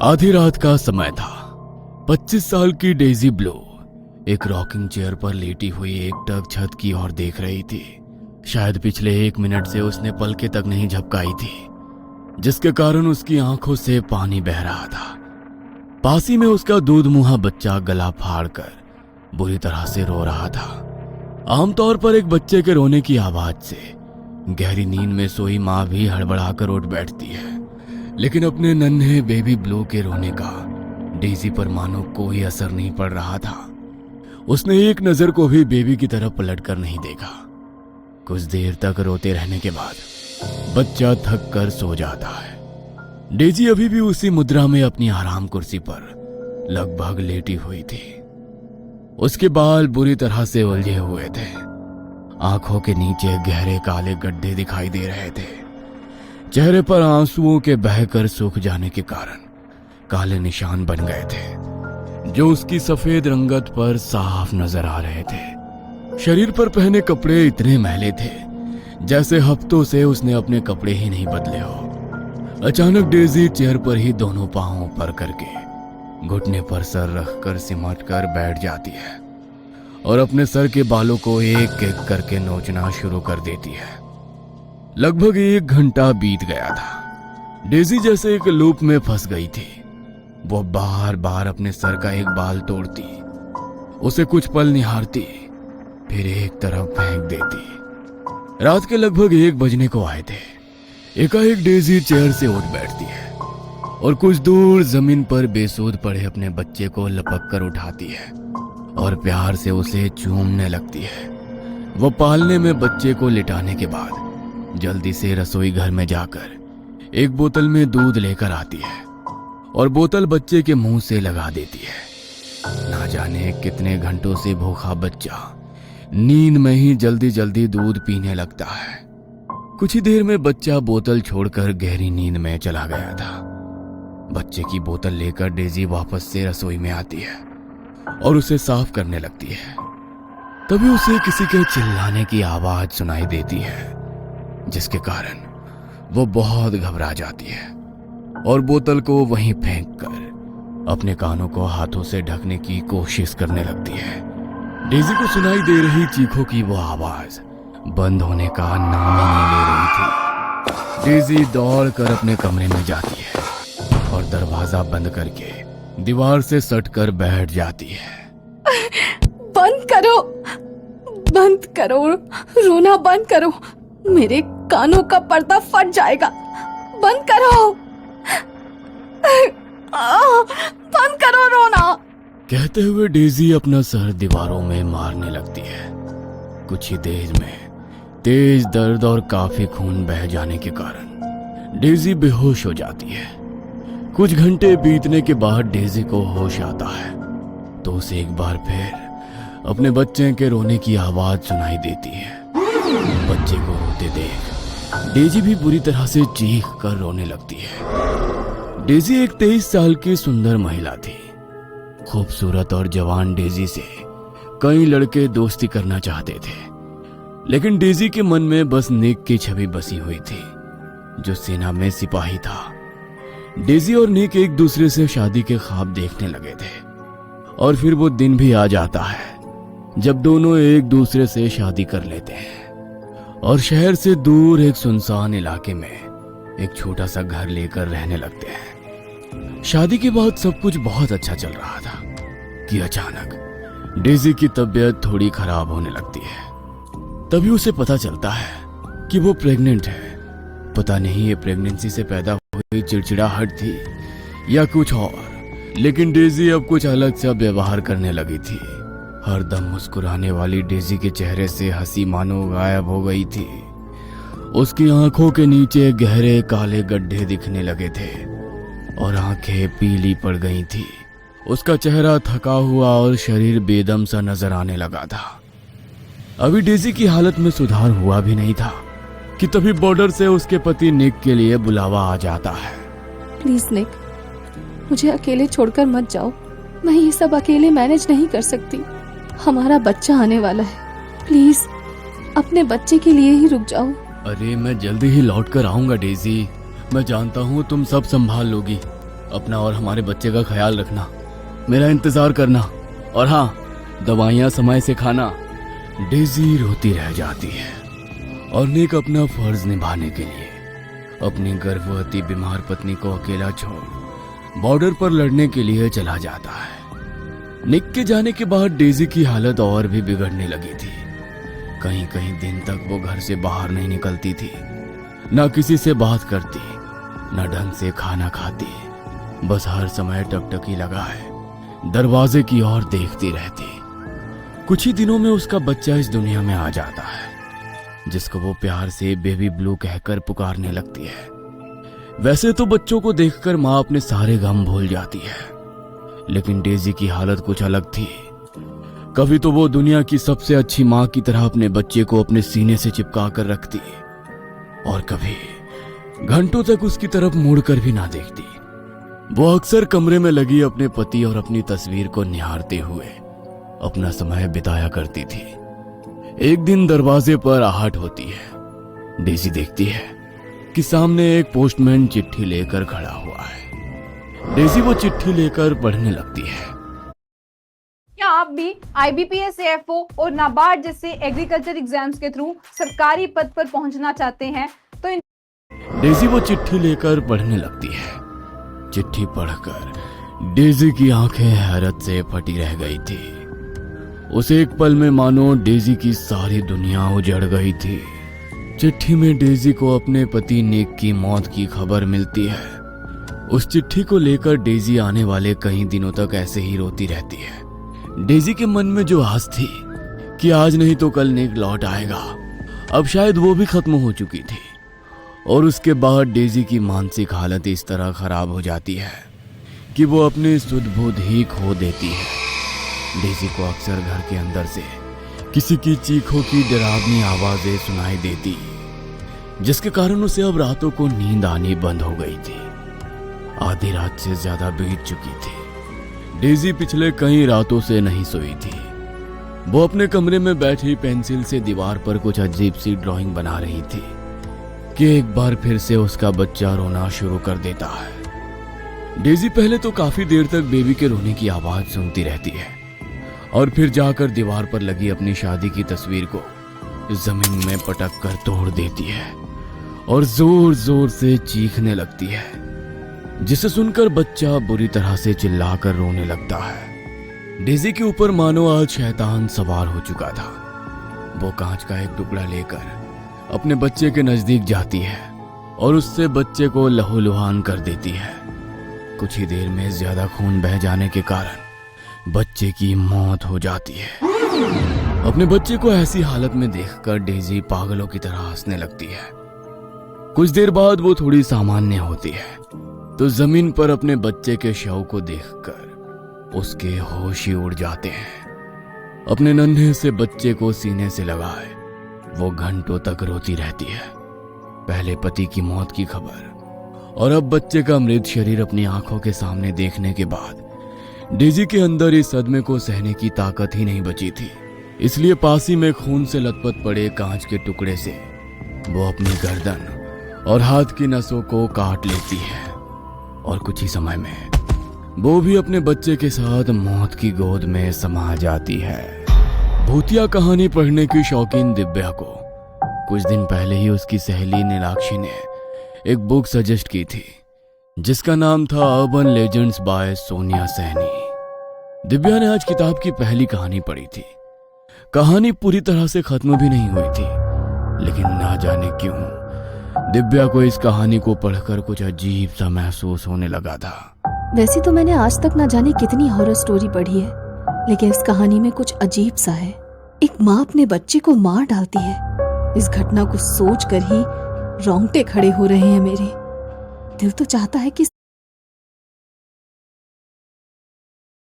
आधी रात का समय था। 25 साल की डेजी ब्लो एक रॉकिंग चेयर पर लेटी हुई एकटक छत की ओर देख रही थी। शायद पिछले 1 मिनट से उसने पलकें तक नहीं झपकाई थी, जिसके कारण उसकी आंखों से पानी बह रहा था। पास ही में उसका दूध मुंहा बच्चा गला फाड़कर बुरी तरह से रो रहा था। आमतौर पर एक बच्चे के रोने की आवाज से गहरी नींद में सोई माँ भी हड़बड़ाकर उठ बैठती है, लेकिन अपने नन्हे बेबी ब्लो के रोने का डेजी पर मानो कोई असर नहीं पड़ रहा था। उसने एक नजर को भी बेबी की तरफ पलटकर नहीं देखा। कुछ देर तक रोते रहने के बाद बच्चा थक कर सो जाता है। डेजी अभी भी उसी मुद्रा में अपनी आराम कुर्सी पर लगभग लेटी हुई थी। उसके बाल बुरी तरह से उलझे हुए थे। आंखों के नीचे गहरे काले गड्ढे दिखाई दे रहे थे। चेहरे पर आंसुओं के बहकर सूख जाने के कारण काले निशान बन गए थे, जो उसकी सफेद रंगत पर साफ नजर आ रहे थे। शरीर पर पहने कपड़े इतने मैले थे जैसे हफ्तों से उसने अपने कपड़े ही नहीं बदले हो। अचानक डेजी चेयर पर ही दोनों पांव ऊपर करके घुटने पर सर रखकर सिमट कर बैठ जाती है और अपने सर के बालों को एक एक करके नोचना शुरू कर देती है। लगभग 1 घंटा बीत गया था। डेजी जैसे एक लूप में फंस गई थी। वो बार बार अपने सर का एक बाल तोड़ती, उसे कुछ पल निहारती, फिर एक तरफ फेंक देती। रात के लगभग 1 बजने को आए थे। एकाएक डेजी चेयर से उठ बैठती है और कुछ दूर जमीन पर बेसुध पड़े अपने बच्चे को लपक कर उठाती है और प्यार से उसे चूमने लगती है। वो पालने में बच्चे को लिटाने के बाद जल्दी से रसोई घर में जाकर एक बोतल में दूध लेकर आती है और बोतल बच्चे के मुंह से लगा देती है। ना जाने कितने घंटों से भूखा बच्चा नींद में ही जल्दी जल्दी दूध पीने लगता है। कुछ ही देर में बच्चा बोतल छोड़कर गहरी नींद में चला गया था। बच्चे की बोतल लेकर डेजी वापस से रसोई में आती है और उसे साफ करने लगती है। तभी उसे किसी के चिल्लाने की आवाज सुनाई देती है, जिसके कारण वो बहुत घबरा जाती है और बोतल को वहीं फेंककर अपने कानों को हाथों से ढकने की कोशिश करने लगती है। डेजी को सुनाई दे रही चीखों की वो आवाज बंद होने का नाम ही नहीं ले रही थी। डेजी दौड़कर अपने कमरे में जाती है और दरवाजा बंद करके दीवार से सटकर बैठ जाती है। बंद करो, बंद करो, रोना बंद करो, मेरे कानों का पर्दा फट जाएगा। बंद करो, बंद करो रोना। कहते हुए डेजी अपना सर दीवारों में मारने लगती है। कुछ ही देर में तेज दर्द और काफी खून बह जाने के कारण डेजी बेहोश हो जाती है। कुछ घंटे बीतने के बाद डेजी को होश आता है तो उसे एक बार फिर अपने बच्चे के रोने की आवाज सुनाई देती है। बच्चे को रोते देख डेजी भी बुरी तरह से चीख कर रोने लगती है। डेजी एक 23 साल की सुंदर महिला थी। खूबसूरत और जवान डेजी से कई लड़के दोस्ती करना चाहते थे, लेकिन डेजी के मन में बस निक की छवि बसी हुई थी, जो सेना में सिपाही था। डेजी और निक एक दूसरे से शादी के ख्वाब देखने लगे थे और फिर वो दिन भी आ जाता है जब दोनों एक दूसरे से शादी कर लेते हैं और शहर से दूर एक सुनसान इलाके में एक छोटा सा घर लेकर रहने लगते हैं। शादी के बाद सब कुछ बहुत अच्छा चल रहा था कि अचानक डेजी की तबीयत थोड़ी खराब होने लगती है। तभी उसे पता चलता है कि वो प्रेग्नेंट है। पता नहीं ये प्रेगनेंसी से पैदा हुई चिड़चिड़ाहट थी या कुछ और, लेकिन डेजी अब कुछ अलग सा व्यवहार करने लगी थी। हरदम मुस्कुराने वाली डेजी के चेहरे से हंसी मानो गायब हो गई थी। उसकी आंखों के नीचे गहरे काले गड्ढे दिखने लगे थे और आंखें पीली पड़ गई थी। उसका चेहरा थका हुआ और शरीर बेदम सा नजर आने लगा था। अभी डेजी की हालत में सुधार हुआ भी नहीं था कि तभी बॉर्डर से उसके पति निक के लिए बुलावा आ जाता है। प्लीज निक, मुझे अकेले छोड़कर मत जाओ। मैं ये सब अकेले मैनेज नहीं कर सकती। हमारा बच्चा आने वाला है। प्लीज अपने बच्चे के लिए ही रुक जाओ। अरे मैं जल्दी ही लौट कर आऊंगा डेजी। मैं जानता हूँ तुम सब संभाल लोगी। अपना और हमारे बच्चे का ख्याल रखना, मेरा इंतजार करना, और हाँ, दवाइयाँ समय से खाना। डेजी रोती रह जाती है और निक अपना फर्ज निभाने के लिए अपनी गर्भवती बीमार पत्नी को अकेला छोड़ बॉर्डर पर लड़ने के लिए चला जाता है। निक के जाने के बाद डेजी की हालत और भी बिगड़ने लगी थी। कहीं कहीं दिन तक वो घर से बाहर नहीं निकलती थी, ना किसी से बात करती, ना ढंग से खाना खाती, बस हर समय टकटकी लगा है दरवाजे की ओर देखती रहती। कुछ ही दिनों में उसका बच्चा इस दुनिया में आ जाता है, जिसको वो प्यार से बेबी ब्लू कहकर पुकारने लगती है। वैसे तो बच्चों को देखकर माँ अपने सारे गम भूल जाती है, लेकिन डेजी की हालत कुछ अलग थी। कभी तो वो दुनिया की सबसे अच्छी माँ की तरह अपने बच्चे को अपने सीने से चिपका कर रखती, और कभी घंटों तक उसकी तरफ मुड़कर भी ना देखती। वो अक्सर कमरे में लगी अपने पति और अपनी तस्वीर को निहारते हुए अपना समय बिताया करती थी। एक दिन दरवाजे पर आहट होती है। डेजी देखती है कि सामने एक पोस्टमैन चिट्ठी लेकर खड़ा हुआ है। डेजी वो चिट्ठी लेकर पढ़ने लगती है। क्या आप भी IBPS AFO और नाबार्ड जैसे एग्रीकल्चर एग्जाम्स के थ्रू सरकारी पद पर पहुंचना चाहते हैं तो डेजी वो चिट्ठी लेकर पढ़ने लगती है। चिट्ठी पढ़कर डेजी की आंखें हैरत से फटी रह गई थी। उस एक पल में मानो डेजी की सारी दुनिया उजड़ गई थी। चिट्ठी में डेजी को अपने पति निक की मौत की खबर मिलती है। उस चिट्ठी को लेकर डेजी आने वाले कई दिनों तक ऐसे ही रोती रहती है। डेजी के मन में जो आस थी कि आज नहीं तो कल निक लौट आएगा, अब शायद वो भी खत्म हो चुकी थी। और उसके बाद डेजी की मानसिक हालत इस तरह खराब हो जाती है कि वो अपनी सुध बुध ही खो देती है। डेजी को अक्सर घर के अंदर से किसी की चीखों की डरावनी आवाजें सुनाई देती, जिसके कारण उसे अब रातों को नींद आनी बंद हो गई थी। आधी रात से ज्यादा बीत चुकी थी। डेजी पिछले कई रातों से नहीं सोई थी। वो अपने कमरे में बैठी पेंसिल से दीवार पर कुछ अजीब सी ड्राइंग बना रही थी कि एक बार फिर से उसका बच्चा रोना शुरू कर देता है। डेजी पहले तो काफी देर तक बेबी के रोने की आवाज सुनती रहती है और फिर जाकर दीवार पर लगी अपनी शादी की तस्वीर को जमीन में पटक कर तोड़ देती है और जोर जोर से चीखने लगती है, जिसे सुनकर बच्चा बुरी तरह से चिल्लाकर रोने लगता है। डेजी के ऊपर मानो आज शैतान सवार हो चुका था। वो कांच का एक टुकड़ा लेकर अपने बच्चे के नजदीक जाती है और उससे बच्चे को लहूलुहान कर देती है। कुछ ही देर में ज्यादा खून बह जाने के कारण बच्चे की मौत हो जाती है। अपने बच्चे को ऐसी हालत में देखकर डेजी पागलों की तरह हंसने लगती है। कुछ देर बाद वो थोड़ी सामान्य होती है तो जमीन पर अपने बच्चे के शव को देखकर उसके होश ही उड़ जाते हैं। अपने नन्हे से बच्चे को सीने से लगाए वो घंटों तक रोती रहती है। पहले पति की मौत की खबर और अब बच्चे का मृत शरीर अपनी आंखों के सामने देखने के बाद डेजी के अंदर इस सदमे को सहने की ताकत ही नहीं बची थी। इसलिए पासी में खून से लथपथ पड़े कांच के टुकड़े से वो अपनी गर्दन और हाथ की नसों को काट लेती है और कुछ ही समय में वो भी अपने बच्चे के साथ मौत की गोद में समा जाती है। भूतिया कहानी पढ़ने की शौकीन दिव्या को कुछ दिन पहले ही उसकी सहेली नीलाक्षी ने एक बुक सजेस्ट की थी जिसका नाम था urban legends by Sonia Saini. Divya ने आज किताब की पहली कहानी पढ़ी थी। कहानी पूरी तरह से खत्म भी नहीं हुई थी, लेकिन ना जाने क्यों दिव्या को इस कहानी को पढ़कर कुछ अजीब सा महसूस होने लगा था। वैसे तो मैंने आज तक ना जाने कितनी हॉरर स्टोरी पढ़ी है, लेकिन इस कहानी में कुछ अजीब सा है। एक माँ अपने बच्चे को मार डालती है। इस घटना को सोच कर ही रोंगटे खड़े हो रहे हैं मेरे। दिल तो चाहता है कि